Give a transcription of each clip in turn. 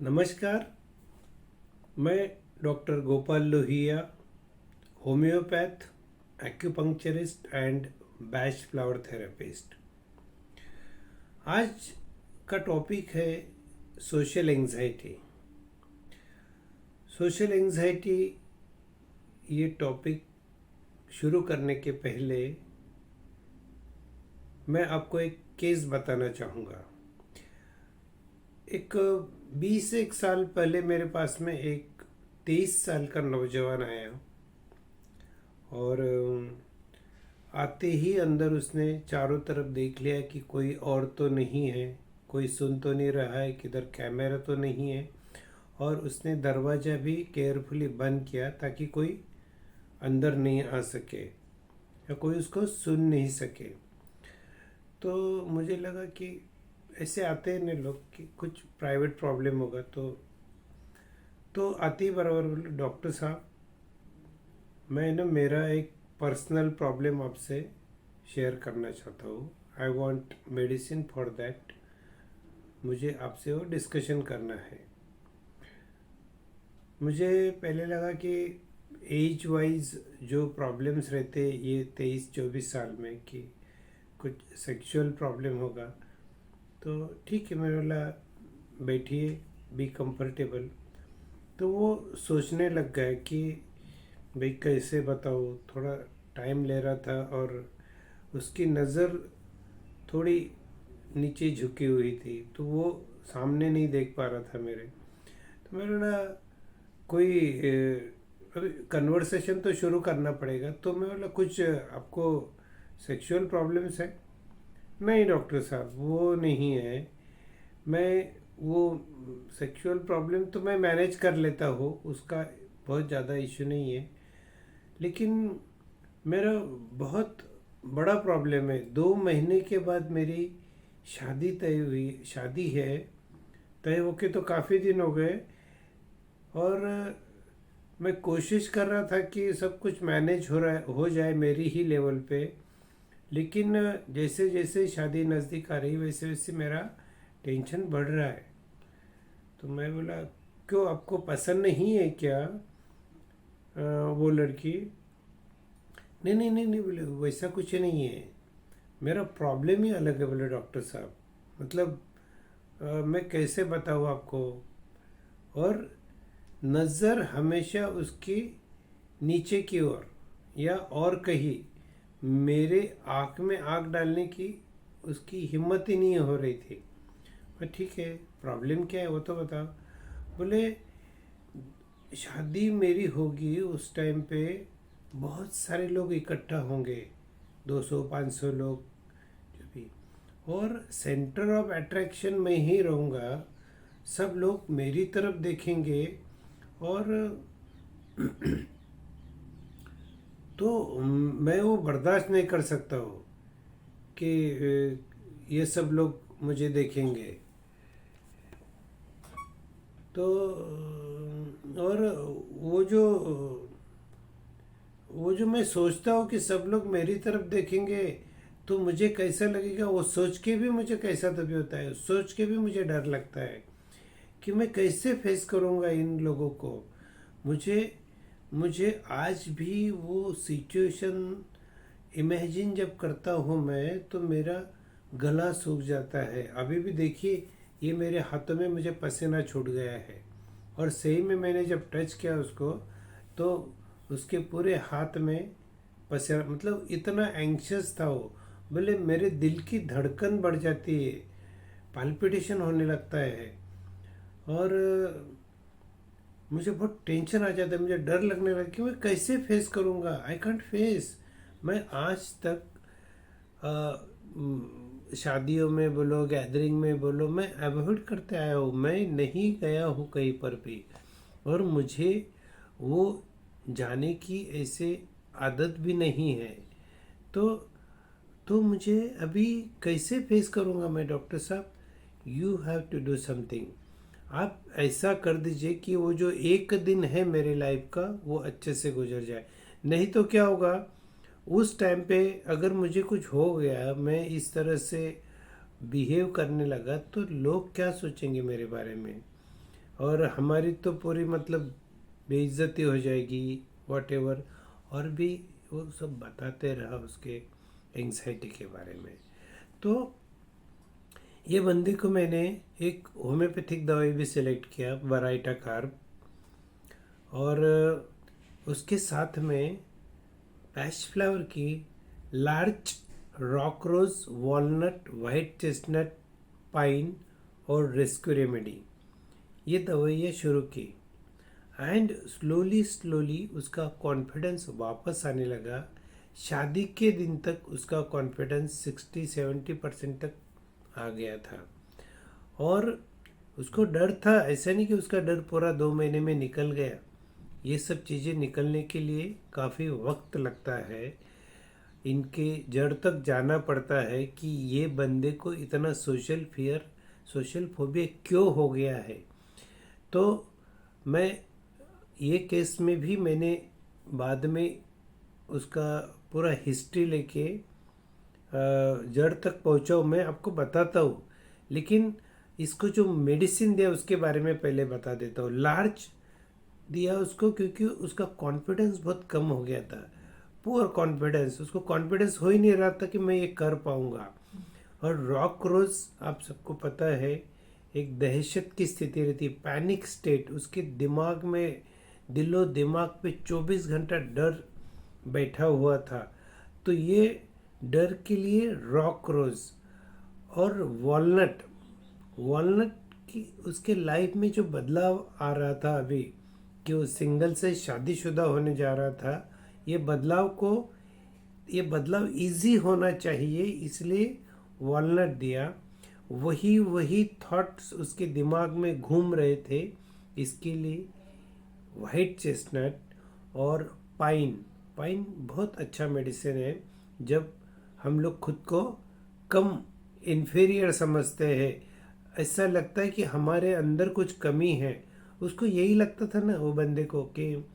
नमस्कार। मैं doctor Gopal Lohia, homeopath, acupuncturist and batch flower therapist. आज का टॉपिक है सोशल एंजाइटी। सोशल एंजाइटी ये टॉपिक शुरू करने के पहले मैं आपको एक केस बताना चाहूँगा। एक 20 साल पहले मेरे पास में एक 23 साल का नौजवान आया और आते ही अंदर उसने चारों तरफ देख लिया कि कोई और तो नहीं है, कोई सुन तो नहीं रहा है, किधर कैमरा तो नहीं है, और उसने दरवाज़ा भी केयरफुली बंद किया ताकि कोई अंदर नहीं आ सके या कोई उसको सुन नहीं सके। तो मुझे लगा कि ऐसे आते हैं ना लोग कि कुछ प्राइवेट प्रॉब्लम होगा। तो आते ही बराबर बोले, डॉक्टर साहब मैं ना मेरा एक पर्सनल प्रॉब्लम आपसे शेयर करना चाहता हूँ। I want medicine for that. मुझे आपसे वो डिस्कशन करना है। मुझे पहले लगा कि एज वाइज जो प्रॉब्लम्स रहते ये 23-24 साल में कि कुछ सेक्सुअल प्रॉब्लम होगा। तो ठीक है, मैं बोला बैठिए, बी कंफर्टेबल। तो वो सोचने लग गए कि भाई कैसे बताऊँ, थोड़ा टाइम ले रहा था और उसकी नज़र थोड़ी नीचे झुकी हुई थी, तो वो सामने नहीं देख पा रहा था मेरे। तो मैंने बोला कोई अभी कन्वर्सेशन तो शुरू करना पड़ेगा। तो मैं बोला कुछ आपको सेक्सुअल प्रॉब्लम्स है? नहीं डॉक्टर साहब वो नहीं है। मैं वो सेक्सुअल प्रॉब्लम तो मैं मैनेज कर लेता हूँ, उसका बहुत ज़्यादा इशू नहीं है, लेकिन मेरा बहुत बड़ा प्रॉब्लम है। 2 महीने के बाद मेरी शादी तय हुई, शादी है, तय होके तो काफ़ी दिन हो गए, और मैं कोशिश कर रहा था कि सब कुछ मैनेज हो जाए मेरी ही लेवल पे। लेकिन जैसे जैसे शादी नज़दीक आ रही वैसे वैसे मेरा टेंशन बढ़ रहा है। तो मैं बोला क्यों, आपको पसंद नहीं है क्या वो लड़की? नहीं नहीं नहीं नहीं, बोले वैसा कुछ नहीं है, मेरा प्रॉब्लम ही अलग है। बोले डॉक्टर साहब मतलब मैं कैसे बताऊँ आपको। और नज़र हमेशा उसकी नीचे की ओर या और कहीं, मेरे आँख में आँख डालने की उसकी हिम्मत ही नहीं हो रही थी। मैं ठीक है, प्रॉब्लम क्या है वो तो बताओ। बोले शादी मेरी होगी उस टाइम पे बहुत सारे लोग इकट्ठा होंगे, 200-500 लोग जो भी, और सेंटर ऑफ अट्रैक्शन में ही रहूँगा। सब लोग मेरी तरफ देखेंगे और तो मैं वो बर्दाश्त नहीं कर सकता हूँ कि ये सब लोग मुझे देखेंगे। तो और वो जो मैं सोचता हूँ कि सब लोग मेरी तरफ देखेंगे तो मुझे कैसा लगेगा, वो सोच के भी मुझे कैसा तभी होता है, सोच के भी मुझे डर लगता है कि मैं कैसे फेस करूँगा इन लोगों को। मुझे मुझे आज भी वो सिचुएशन इमेजिन जब करता हूँ मैं तो मेरा गला सूख जाता है। अभी भी देखिए, ये मेरे हाथों में मुझे पसीना छूट गया है, और सही में मैंने जब टच किया उसको तो उसके पूरे हाथ में पसीना, मतलब इतना एंक्शस था वो। बोले मेरे दिल की धड़कन बढ़ जाती है, पाल्पिटेशन होने लगता है, और मुझे बहुत टेंशन आ जाता है, मुझे डर लगने लगा कि मैं कैसे फेस करूँगा। I can't face. मैं आज तक शादियों में बोलो, गैदरिंग में बोलो, मैं अवॉइड करते आया हूँ, मैं नहीं गया हूँ कहीं पर भी, और मुझे वो जाने की ऐसे आदत भी नहीं है। तो मुझे अभी कैसे फेस करूँगा मैं? डॉक्टर साहब you have to do something. आप ऐसा कर दीजिए कि वो जो एक दिन है मेरे लाइफ का वो अच्छे से गुजर जाए। नहीं तो क्या होगा, उस टाइम पे अगर मुझे कुछ हो गया, मैं इस तरह से बिहेव करने लगा, तो लोग क्या सोचेंगे मेरे बारे में। और हमारी तो पूरी मतलब बेइज्जती हो जाएगी वॉटेवर। और भी वो सब बताते रहा उसके एंग्जाइटी के बारे में। तो ये बंदे को मैंने एक होम्योपैथिक दवाई भी सिलेक्ट किया, वराइटा कार्ब, और उसके साथ में पैश फ्लावर की लार्ज रॉक रोज, वॉलनट, वाइट चेस्टनट, पाइन और रेस्क्यू रेमेडी, ये दवाइयाँ शुरू की। एंड स्लोली स्लोली उसका कॉन्फिडेंस वापस आने लगा। शादी के दिन तक उसका कॉन्फिडेंस 60-70% तक आ गया था। और उसको डर था, ऐसा नहीं कि उसका डर पूरा 2 महीने में निकल गया। ये सब चीज़ें निकलने के लिए काफ़ी वक्त लगता है, इनके जड़ तक जाना पड़ता है कि ये बंदे को इतना सोशल फियर, सोशल फोबिया क्यों हो गया है। तो मैं ये केस में भी मैंने बाद में उसका पूरा हिस्ट्री लेके जड़ तक पहुंचा हूँ, मैं आपको बताता हूँ। लेकिन इसको जो मेडिसिन दिया उसके बारे में पहले बता देता हूँ। लार्ज दिया उसको क्योंकि उसका कॉन्फिडेंस बहुत कम हो गया था, पुअर कॉन्फिडेंस, उसको कॉन्फिडेंस हो ही नहीं रहा था कि मैं ये कर पाऊँगा। और रॉक रोज आप सबको पता है, एक दहशत की स्थिति रहती, पैनिक स्टेट, उसके दिमाग में, दिलो दिमाग पे 24 घंटा डर बैठा हुआ था। तो ये डर के लिए रॉक रोज और वॉलनट, वॉलनट की उसके लाइफ में जो बदलाव आ रहा था अभी, कि वो सिंगल से शादीशुदा होने जा रहा था, ये बदलाव इजी होना चाहिए, इसलिए वॉलनट दिया। वही वही थॉट्स उसके दिमाग में घूम रहे थे, इसके लिए वाइट चेस्टनट और पाइन। पाइन बहुत अच्छा मेडिसिन है। जब हम लोग खुद को कम, इन्फीरियर समझते हैं, ऐसा लगता है कि हमारे अंदर कुछ कमी है, उसको यही लगता था ना वो बंदे को कि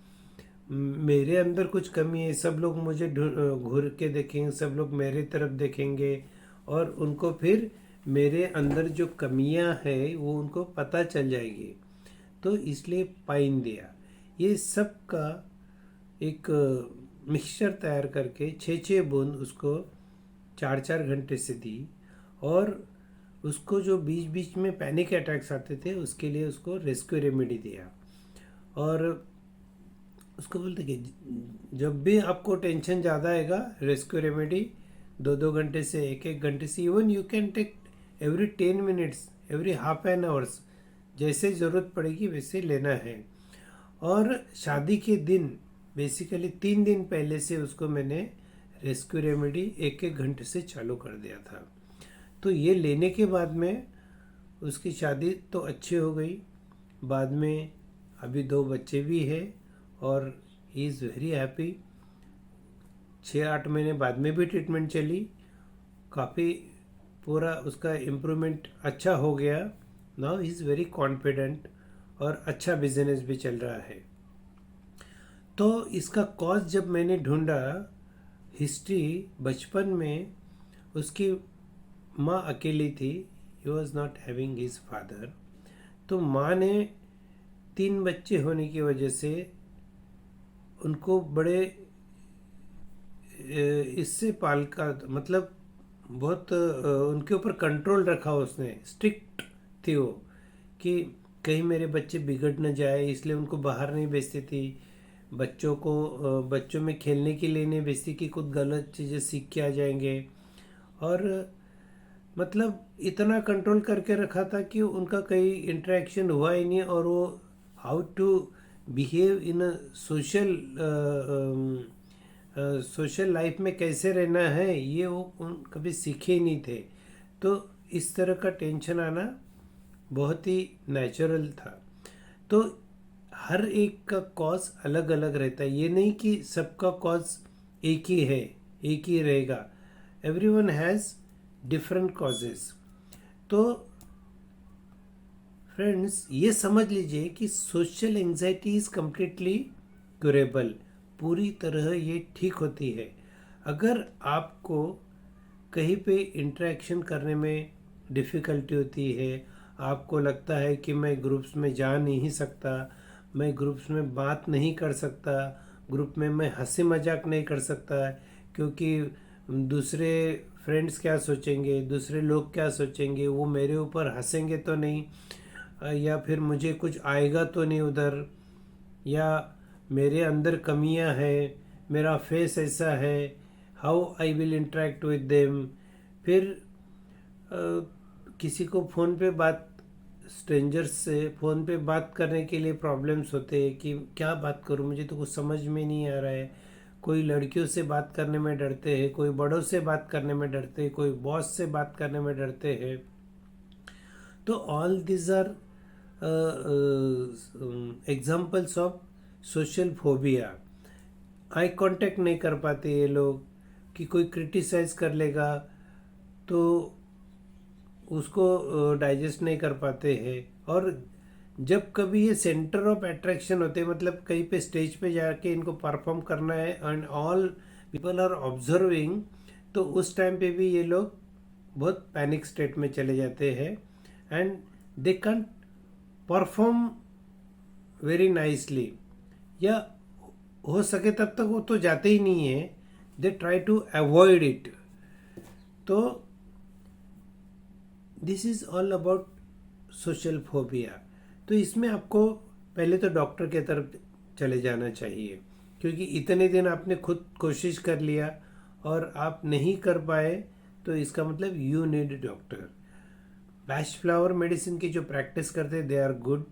मेरे अंदर कुछ कमी है, सब लोग मुझे घूर के देखेंगे, सब लोग मेरे तरफ देखेंगे और उनको फिर मेरे अंदर जो कमियां है वो उनको पता चल जाएगी। तो इसलिए पाइन दिया। ये सब का एक मिक्सचर तैयार करके 6-6 बूंद उसको 4-4 घंटे से दी। और उसको जो बीच बीच में पैनिक अटैक्स आते थे उसके लिए उसको रेस्क्यू रेमेडी दिया। और उसको बोलते कि जब भी आपको टेंशन ज़्यादा आएगा, रेस्क्यू रेमेडी 2-2 घंटे से 1-1 घंटे से, even you can take every 10 minutes, every half an hours, जैसे ज़रूरत पड़ेगी वैसे लेना है। और शादी के दिन बेसिकली 3 दिन पहले से उसको मैंने रेस्क्यू रेमेडी 1-1 घंटे से चालू कर दिया था। तो ये लेने के बाद में उसकी शादी तो अच्छी हो गई। बाद में अभी 2 बच्चे भी हैं और ही इज़ वेरी हैप्पी। 6-8 महीने बाद में भी ट्रीटमेंट चली, काफ़ी पूरा उसका इम्प्रूवमेंट अच्छा हो गया। Now he is very confident और अच्छा बिजनेस भी चल रहा है। तो इसका कॉज जब मैंने ढूंढा, हिस्ट्री, बचपन में उसकी माँ अकेली थी, he was not having his father. तो माँ ने 3 बच्चे होने की वजह से उनको बड़े इससे पाल का, मतलब बहुत उनके ऊपर कंट्रोल रखा उसने, स्ट्रिक्ट थी वो, कि कहीं मेरे बच्चे बिगड़ न जाए, इसलिए उनको बाहर नहीं भेजती थी। बच्चों को बच्चों में खेलने के लिए नहीं भेजती कि कुछ गलत चीज़ें सीख के आ जाएंगे। और मतलब इतना कंट्रोल करके रखा था कि उनका कहीं इंटरेक्शन हुआ ही नहीं, और वो how to behave in a social life में कैसे रहना है ये वो कभी सीखे ही नहीं थे। तो इस तरह का टेंशन आना बहुत ही नेचुरल था। तो हर एक का कॉज अलग अलग रहता है, ये नहीं कि सबका कॉज एक ही है, एक ही रहेगा। Everyone has different causes. तो फ्रेंड्स, ये समझ लीजिए कि social anxiety is completely curable, पूरी तरह ये ठीक होती है। अगर आपको कहीं पे इंटरेक्शन करने में डिफ़िकल्टी होती है, आपको लगता है कि मैं ग्रुप्स में जा नहीं सकता, मैं ग्रुप्स में बात नहीं कर सकता, ग्रुप में मैं हंसी मजाक नहीं कर सकता क्योंकि दूसरे फ्रेंड्स क्या सोचेंगे, दूसरे लोग क्या सोचेंगे, वो मेरे ऊपर हंसेंगे तो नहीं, या फिर मुझे कुछ आएगा तो नहीं उधर, या मेरे अंदर कमियां हैं, मेरा फेस ऐसा है, how I will interact with them. फिर किसी को फ़ोन पे बात, स्ट्रेंजर्स से फ़ोन पे बात करने के लिए प्रॉब्लम्स होते हैं कि क्या बात करूं, मुझे तो कुछ समझ में नहीं आ रहा है। कोई लड़कियों से बात करने में डरते हैं, कोई बड़ों से बात करने में डरते हैं, कोई बॉस से बात करने में डरते हैं। तो all this are examples of social phobia. I contact नहीं कर पाते ये लोग, कि कोई क्रिटिसाइज कर लेगा तो उसको डाइजेस्ट नहीं कर पाते हैं। और जब कभी ये सेंटर ऑफ अट्रैक्शन होते हैं, मतलब कहीं पे स्टेज पे जाके इनको परफॉर्म करना है and all people are observing, तो उस टाइम पे भी ये लोग बहुत पैनिक स्टेट में चले जाते हैं and they can perform very nicely, या हो सके तब तक वो तो जाते ही नहीं है, they try to avoid it. तो this is all about social phobia. तो इसमें आपको पहले तो डॉक्टर के तरफ चले जाना चाहिए, क्योंकि इतने दिन आपने खुद कोशिश कर लिया और आप नहीं कर पाए, तो इसका मतलब you need doctor. Bash flower medicine की जो प्रैक्टिस करते हैं दे आर गुड।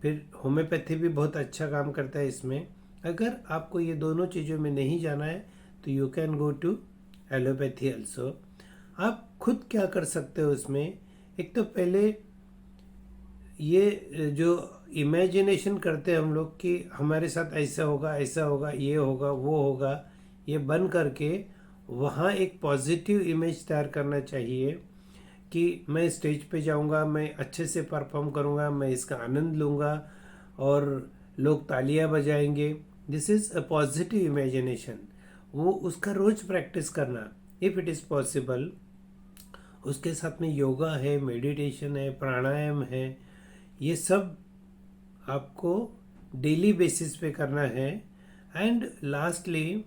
फिर होम्योपैथी भी बहुत अच्छा काम करता है इसमें। अगर आपको ये दोनों चीज़ों में नहीं जाना है तो you can go to allopathy also. आप खुद क्या कर सकते हो इसमें, एक तो पहले ये जो इमेजिनेशन करते हैं हम लोग कि हमारे साथ ऐसा होगा, ऐसा होगा, ये होगा, वो होगा, ये बन करके वहाँ एक पॉजिटिव इमेज तैयार करना चाहिए कि मैं स्टेज पे जाऊँगा, मैं अच्छे से परफॉर्म करूँगा, मैं इसका आनंद लूँगा और लोग तालियां बजाएंगे। This is a positive imagination. वो उसका रोज़ प्रैक्टिस करना इफ़ इट इज़ पॉसिबल। उसके साथ में योगा है, मेडिटेशन है, प्राणायाम है, ये सब आपको डेली बेसिस पे करना है। एंड लास्टली,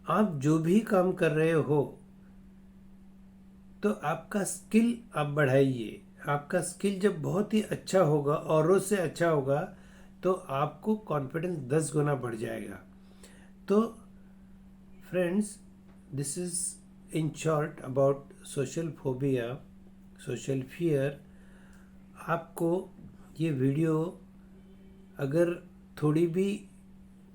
आप जो भी काम कर रहे हो तो आपका स्किल आप बढ़ाइए। आपका स्किल जब बहुत ही अच्छा होगा, औरों से अच्छा होगा, तो आपको कॉन्फिडेंस 10 गुना बढ़ जाएगा। तो friends, this is in short about social phobia, social fear. आपको ये वीडियो अगर थोड़ी भी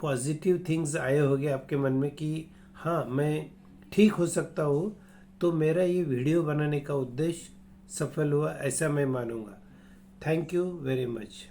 पॉजिटिव थिंग्स आए होंगे आपके मन में कि हाँ मैं ठीक हो सकता हूँ, तो मेरा ये वीडियो बनाने का उद्देश्य सफल हुआ, ऐसा मैं मानूंगा। Thank you very much.